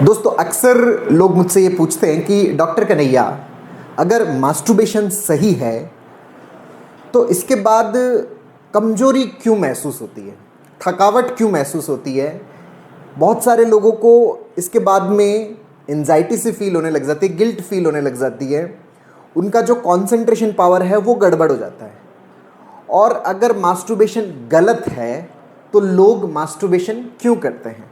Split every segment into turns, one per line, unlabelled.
दोस्तों अक्सर लोग मुझसे ये पूछते हैं कि डॉक्टर कन्हैया, अगर मास्टरबेशन सही है तो इसके बाद कमजोरी क्यों महसूस होती है, थकावट क्यों महसूस होती है। बहुत सारे लोगों को इसके बाद में एंजाइटी से फील होने लग जाती है, गिल्ट फील होने लग जाती है, उनका जो कंसंट्रेशन पावर है वो गड़बड़ हो जाता है। और अगर मास्टरबेशन गलत है तो लोग मास्टरबेशन क्यों करते हैं।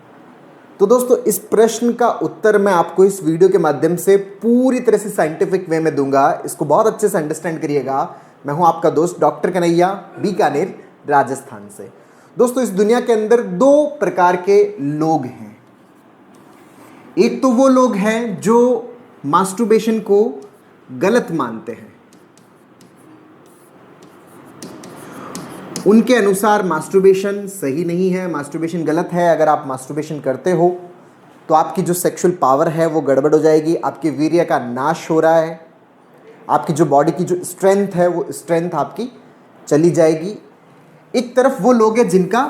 तो दोस्तों इस प्रश्न का उत्तर मैं आपको इस वीडियो के माध्यम से पूरी तरह से साइंटिफिक वे में दूंगा। इसको बहुत अच्छे से अंडरस्टैंड करिएगा। मैं हूं आपका दोस्त डॉक्टर कन्हैया, बीकानेर, राजस्थान से। दोस्तों इस दुनिया के अंदर दो प्रकार के लोग हैं। एक तो वो लोग हैं जो मास्टरबेशन को गलत मानते हैं, उनके अनुसार मास्टरबेशन सही नहीं है, मास्टरबेशन गलत है। अगर आप मास्टरबेशन करते हो तो आपकी जो सेक्सुअल पावर है वो गड़बड़ हो जाएगी, आपके वीर्य का नाश हो रहा है, आपकी जो बॉडी की जो स्ट्रेंथ है वो स्ट्रेंथ आपकी चली जाएगी। एक तरफ वो लोग हैं जिनका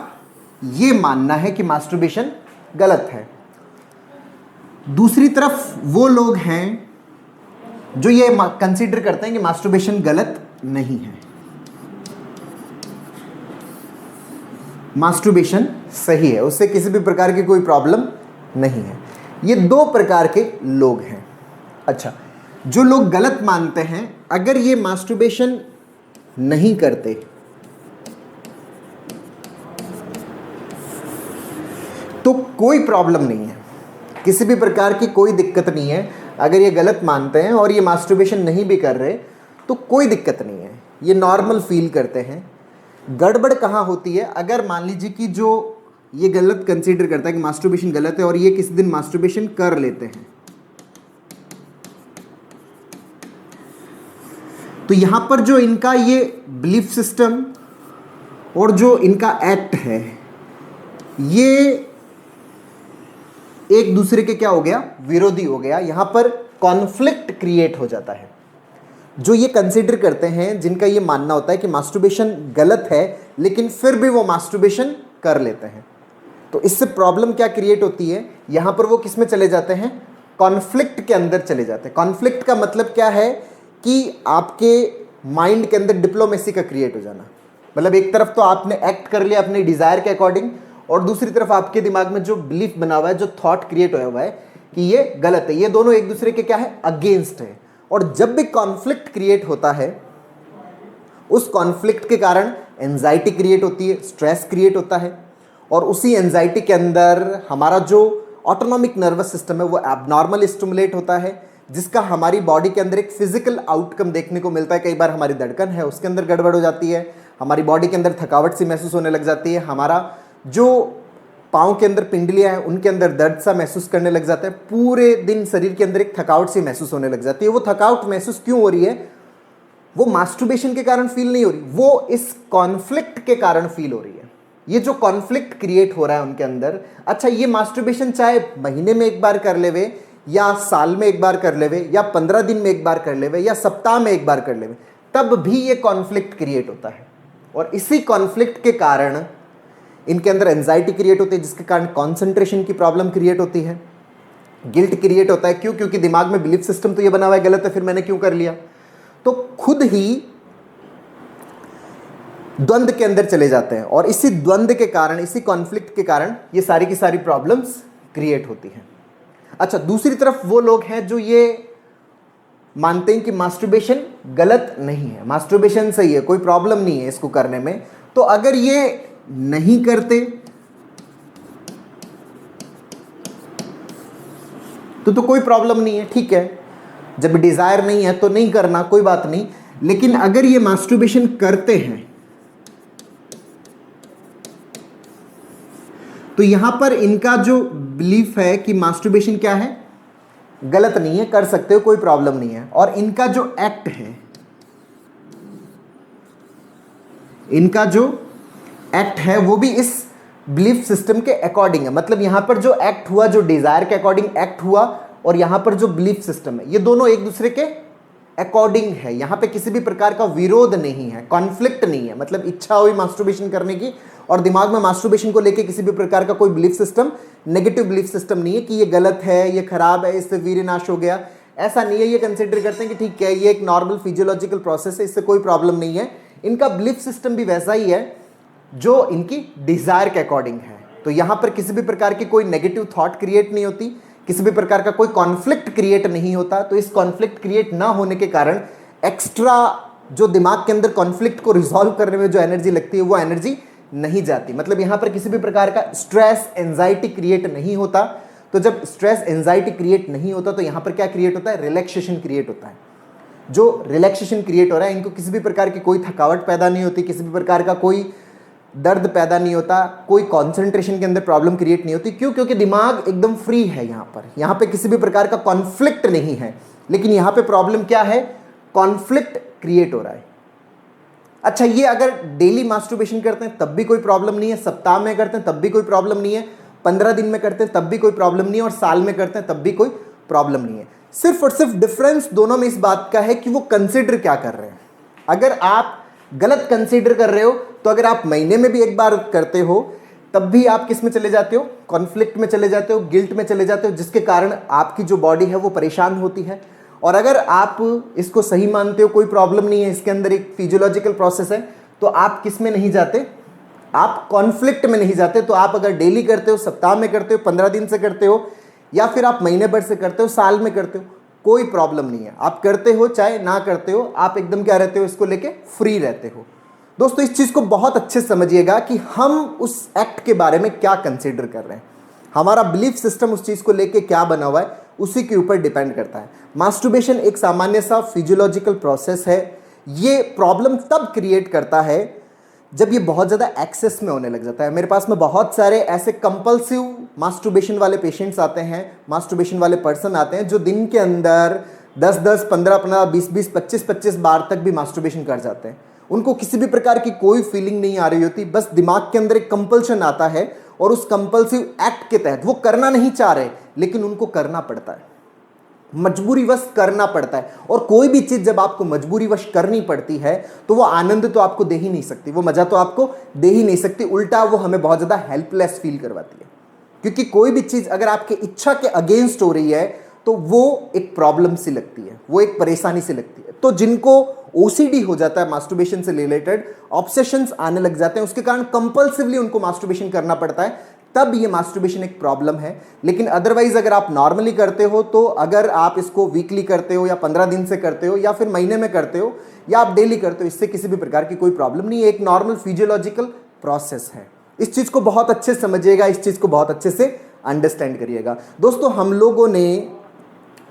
ये मानना है कि मास्टरबेशन गलत है, दूसरी तरफ वो लोग हैं जो ये कंसीडर करते हैं कि मास्टरबेशन गलत नहीं है, मास्टरबेशन सही है, उससे किसी भी प्रकार की कोई प्रॉब्लम नहीं है। ये दो प्रकार के लोग हैं। अच्छा, जो लोग गलत मानते हैं, अगर ये मास्टरबेशन नहीं करते तो कोई प्रॉब्लम नहीं है, किसी भी प्रकार की कोई दिक्कत नहीं है। अगर ये गलत मानते हैं और ये मास्टरबेशन नहीं भी कर रहे तो कोई दिक्कत नहीं है, ये नॉर्मल फील करते हैं। गड़बड़ कहाँ होती है, अगर मान लीजिए कि जो ये गलत कंसीडर करता है कि मास्टरबेशन गलत है और ये किसी दिन मास्टरबेशन कर लेते हैं, तो यहां पर जो इनका ये बिलीफ सिस्टम और जो इनका एक्ट है ये एक दूसरे के क्या हो गया, विरोधी हो गया। यहां पर कॉन्फ्लिक्ट क्रिएट हो जाता है। जो ये कंसीडर करते हैं, जिनका ये मानना होता है कि मास्टरबेशन गलत है लेकिन फिर भी वो मास्टरबेशन कर लेते हैं, तो इससे प्रॉब्लम क्या क्रिएट होती है, यहां पर वो किस में चले जाते हैं, कॉन्फ्लिक्ट के अंदर चले जाते हैं। कॉन्फ्लिक्ट का मतलब क्या है कि आपके माइंड के अंदर डिप्लोमेसी का क्रिएट हो जाना। मतलब एक तरफ तो आपने एक्ट कर लिया अपने डिजायर के अकॉर्डिंग, और दूसरी तरफ आपके दिमाग में जो बिलीफ बना हुआ है, जो थॉट क्रिएट होया हुआ है कि ये गलत है, ये दोनों एक दूसरे के क्या है, अगेंस्ट है। और जब भी कॉन्फ्लिक्ट क्रिएट होता है, उस कॉन्फ्लिक्ट के कारण एंजाइटी क्रिएट होती है, स्ट्रेस क्रिएट होता है, और उसी एंजाइटी के अंदर हमारा जो ऑटोनॉमिक नर्वस सिस्टम है वो एबनॉर्मल स्टिमुलेट होता है, जिसका हमारी बॉडी के अंदर एक फिजिकल आउटकम देखने को मिलता है। कई बार हमारी धड़कन है उसके अंदर गड़बड़ हो जाती है, हमारी बॉडी के अंदर थकावट सी महसूस होने लग जाती है, हमारा जो पाँव के अंदर पिंडलियाँ हैं उनके अंदर दर्द सा महसूस करने लग जाता है, पूरे दिन शरीर के अंदर एक थकावट सी महसूस होने लग जाती है। वो थकावट महसूस क्यों हो रही है, वो मास्टरबेशन के कारण फील नहीं हो रही, वो इस कॉन्फ्लिक्ट के कारण फील हो रही है। ये जो कॉन्फ्लिक्ट क्रिएट हो रहा है उनके अंदर, अच्छा ये मास्टरबेशन चाहे महीने में एक बार कर लेवे, या साल में एक बार कर लेवे, या 15 दिन में एक बार कर लेवे, या सप्ताह में एक बार कर लेवे, तब भी ये कॉन्फ्लिक्ट क्रिएट होता है। और इसी कॉन्फ्लिक्ट के कारण इनके अंदर एंजाइटी क्रिएट होती है, जिसके कारण कंसंट्रेशन की प्रॉब्लम क्रिएट होती है, गिल्ट क्रिएट होता है। क्यों? क्योंकि दिमाग में बिलीफ सिस्टम तो ये बना हुआ है गलत है, फिर मैंने क्यों कर लिया। तो खुद ही द्वंद्व के अंदर चले जाते हैं, और इसी द्वंद्व के कारण, इसी कॉन्फ्लिक्ट के कारण ये सारी की सारी प्रॉब्लम्स क्रिएट होती हैं। अच्छा, दूसरी तरफ वो लोग हैं जो ये मानते हैं कि मास्टरबेशन गलत नहीं है, मास्टरबेशन सही है, कोई प्रॉब्लम नहीं है इसको करने में। तो अगर ये नहीं करते तो कोई प्रॉब्लम नहीं है, ठीक है। जब डिजायर नहीं है तो नहीं करना, कोई बात नहीं। लेकिन अगर ये मास्टरबेशन करते हैं तो यहां पर इनका जो बिलीफ है कि मास्टरबेशन क्या है, गलत नहीं है, कर सकते हो, कोई प्रॉब्लम नहीं है। और इनका जो एक्ट है, इनका जो एक्ट है वो भी इस बिलीफ सिस्टम के अकॉर्डिंग है। मतलब यहां पर जो एक्ट हुआ, जो डिजायर के अकॉर्डिंग एक्ट हुआ, और यहां पर जो बिलीफ सिस्टम है, ये दोनों एक दूसरे के अकॉर्डिंग है। यहां पे किसी भी प्रकार का विरोध नहीं है, कॉन्फ्लिक्ट नहीं है। मतलब इच्छा हुई मास्टरबेशन करने की और दिमाग में मास्टरबेशन को लेके किसी भी प्रकार का कोई belief system, negative belief system नहीं है कि ये गलत है, ये खराब है, इससे वीर्य नाश हो गया, ऐसा नहीं है। ये कंसिडर करते हैं कि ठीक है, ये एक नॉर्मल फिजियोलॉजिकल प्रोसेस है, इससे कोई प्रॉब्लम नहीं है। इनका बिलीफ सिस्टम भी वैसा ही है जो इनकी डिजायर के अकॉर्डिंग है। तो यहां पर किसी भी प्रकार की कोई नेगेटिव थॉट क्रिएट नहीं होती, किसी भी प्रकार का कोई कॉन्फ्लिक्ट क्रिएट नहीं होता। तो इस कॉन्फ्लिक्ट क्रिएट ना होने के कारण एक्स्ट्रा जो दिमाग के अंदर कॉन्फ्लिक्ट को रिजॉल्व करने में जो एनर्जी लगती है वो एनर्जी नहीं जाती। मतलब यहां पर किसी भी प्रकार का स्ट्रेस, एंजाइटी क्रिएट नहीं होता। तो जब स्ट्रेस, एंजाइटी क्रिएट नहीं होता तो यहां पर क्या क्रिएट होता है? रिलैक्सेशन क्रिएट होता है। जो रिलैक्सेशन क्रिएट हो रहा है, इनको किसी भी प्रकार की कोई थकावट पैदा नहीं होती, किसी भी प्रकार का कोई दर्द पैदा नहीं होता, कोई कंसंट्रेशन के अंदर प्रॉब्लम क्रिएट नहीं होती। क्यों? क्योंकि दिमाग एकदम फ्री है। यहाँ पे किसी भी प्रकार का कॉन्फ्लिक्ट नहीं है। लेकिन यहाँ पे प्रॉब्लम क्या है? कॉन्फ्लिक्ट क्रिएट हो रहा है। अच्छा, ये अगर डेली मास्टरबेशन करते हैं तब भी कोई प्रॉब्लम नहीं है, सप्ताह में करते हैं तब भी कोई प्रॉब्लम नहीं है, 15 दिन में करते हैं तब भी कोई प्रॉब्लम नहीं है, और साल में करते हैं तब भी कोई प्रॉब्लम नहीं है। सिर्फ और सिर्फ डिफरेंस दोनों में इस बात का है कि वो कंसिडर क्या कर रहे हैं। अगर आप गलत कंसीडर कर रहे हो तो अगर आप महीने में भी एक बार करते हो तब भी आप किस में चले जाते हो? कॉन्फ्लिक्ट में चले जाते हो, गिल्ट में चले जाते हो, जिसके कारण आपकी जो बॉडी है वो परेशान होती है। और अगर आप इसको सही मानते हो, कोई प्रॉब्लम नहीं है, इसके अंदर एक फिजियोलॉजिकल प्रोसेस है, तो आप किस में नहीं जाते? आप कॉन्फ्लिक्ट में नहीं जाते। तो आप अगर डेली करते हो, सप्ताह में करते हो, 15 दिन से करते हो, या फिर आप महीने भर से करते हो, साल में करते हो, कोई प्रॉब्लम नहीं है। आप करते हो चाहे ना करते हो, आप एकदम क्या रहते हो? इसको लेके फ्री रहते हो। दोस्तों, इस चीज को बहुत अच्छे से समझिएगा कि हम उस एक्ट के बारे में क्या कंसीडर कर रहे हैं। हमारा बिलीफ सिस्टम उस चीज को लेके क्या बना हुआ है, उसी के ऊपर डिपेंड करता है। मास्टरबेशन एक सामान्य सा फिजियोलॉजिकल प्रोसेस है। ये प्रॉब्लम तब क्रिएट करता है जब ये बहुत ज़्यादा एक्सेस में होने लग जाता है। मेरे पास में बहुत सारे ऐसे कंपल्सिव मास्टरबेशन वाले पेशेंट्स आते हैं, मास्टरबेशन वाले पर्सन आते हैं, जो दिन के अंदर 10-10, 15-15, 20-20, 25-25 बार तक भी मास्टरबेशन कर जाते हैं। उनको किसी भी प्रकार की कोई फीलिंग नहीं आ रही होती, बस दिमाग के अंदर एक कंपल्शन आता है और उस कंपल्सिव एक्ट के तहत वो करना नहीं चाह रहे, लेकिन उनको करना पड़ता है, मजबूरीवश करना पड़ता है। और कोई भी चीज जब आपको मजबूरीवश करनी पड़ती है तो वो आनंद तो आपको दे ही नहीं सकती, वो मजा तो आपको दे ही नहीं सकती, उल्टा वो हमें बहुत ज्यादा हेल्पलेस फील करवाती है। क्योंकि कोई भी चीज अगर आपके इच्छा के अगेंस्ट हो रही है तो वो एक प्रॉब्लम सी लगती है, वो एक परेशानी सी लगती है। तो जिनको ओसीडी हो जाता है मास्टरबेशन से रिलेटेड, ऑब्सेशंस आने लग जाते हैं, उसके कारण कंपल्सिवली उनको मास्टरबेशन करना पड़ता है, तब ये मास्टरबेशन एक प्रॉब्लम है। लेकिन अदरवाइज अगर आप नॉर्मली करते हो, तो अगर आप इसको वीकली करते हो या 15 दिन से करते हो या फिर महीने में करते हो या आप डेली करते हो, इससे किसी भी प्रकार की कोई प्रॉब्लम नहीं है। एक नॉर्मल फिजियोलॉजिकल प्रोसेस है। इस चीज को बहुत अच्छे से समझिएगा, इस चीज को बहुत अच्छे से अंडरस्टैंड करिएगा। दोस्तों, हम लोगों ने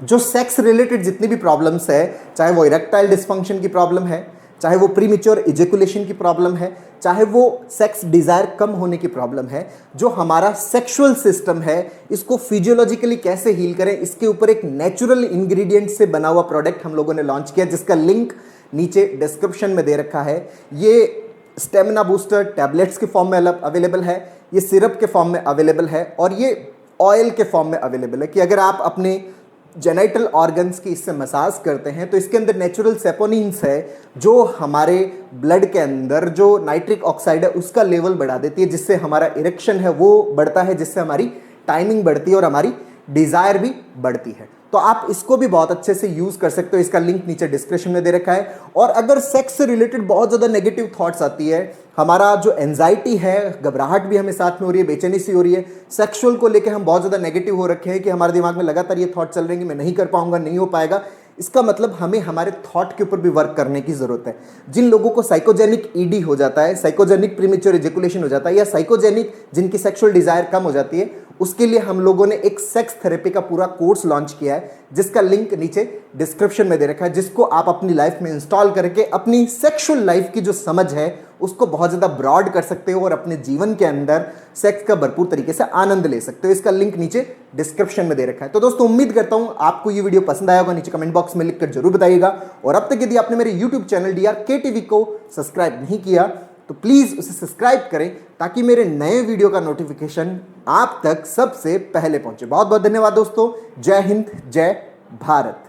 जो सेक्स रिलेटेड जितनी भी प्रॉब्लम्स है, चाहे वो इरेक्टाइल डिस्फंक्शन की प्रॉब्लम है, चाहे वो प्रीमेच्योर इजेकुलेशन की प्रॉब्लम है, चाहे वो सेक्स डिजायर कम होने की प्रॉब्लम है, जो हमारा सेक्सुअल सिस्टम है इसको फिजियोलॉजिकली कैसे हील करें, इसके ऊपर एक नेचुरल इंग्रेडिएंट से बना हुआ प्रोडक्ट हम लोगों ने लॉन्च किया, जिसका लिंक नीचे डिस्क्रिप्शन में दे रखा है। ये स्टेमिना बूस्टर टैबलेट्स के फॉर्म में अवेलेबल है, ये सिरप के फॉर्म में अवेलेबल है, और ये ऑयल के फॉर्म में अवेलेबल है। कि अगर आप अपने जेनाइटल ऑर्गन्स की इससे मसाज करते हैं तो इसके अंदर नेचुरल सेपोनिन्स है, जो हमारे ब्लड के अंदर जो नाइट्रिक ऑक्साइड है उसका लेवल बढ़ा देती है, जिससे हमारा इरेक्शन है वो बढ़ता है, जिससे हमारी टाइमिंग बढ़ती है और हमारी डिजायर भी बढ़ती है। तो आप इसको भी बहुत अच्छे से यूज कर सकते हो, इसका लिंक नीचे डिस्क्रिप्शन में दे रखा है। और अगर सेक्स से रिलेटेड बहुत ज्यादा नेगेटिव थॉट्स आती है, हमारा जो एंजाइटी है, घबराहट भी हमें साथ में हो रही है, बेचैनी सी हो रही है, सेक्सुअल को लेकर हम बहुत ज्यादा नेगेटिव हो रखे हैं कि हमारे दिमाग में लगातार ये थॉट चल रहे हैं कि मैं नहीं कर पाऊंगा, नहीं हो पाएगा, इसका मतलब हमें हमारे थॉट के ऊपर भी वर्क करने की जरूरत है। जिन लोगों को साइकोजेनिक ईडी हो जाता है, साइकोजेनिक प्रीमेच्योर इजेकुलेशन हो जाता है, या साइकोजेनिक जिनकी सेक्सुअल डिजायर कम हो जाती है, उसके लिए हम लोगों ने एक सेक्स थेरेपी का पूरा कोर्स लॉन्च किया है, जिसका लिंक नीचे डिस्क्रिप्शन में दे रखा है, जिसको आप अपनी लाइफ में इंस्टॉल करके अपनी सेक्सुअल लाइफ की जो समझ है उसको बहुत ज़्यादा ब्रॉड कर सकते हो और अपने जीवन के अंदर सेक्स का भरपूर तरीके से आनंद ले सकते हो। इसका लिंक नीचे डिस्क्रिप्शन में दे रखा है। तो दोस्तों, उम्मीद करता हूं आपको ये वीडियो पसंद आया होगा, नीचे कमेंट बॉक्स में लिखकर जरूर बताइएगा। और अब तक यदि आपने मेरे यूट्यूब चैनल DRK TV को सब्सक्राइब नहीं किया तो प्लीज़ उसे सब्सक्राइब करें, ताकि मेरे नए वीडियो का नोटिफिकेशन आप तक सबसे पहले पहुंचे। बहुत बहुत धन्यवाद दोस्तों। जय हिंद, जय भारत।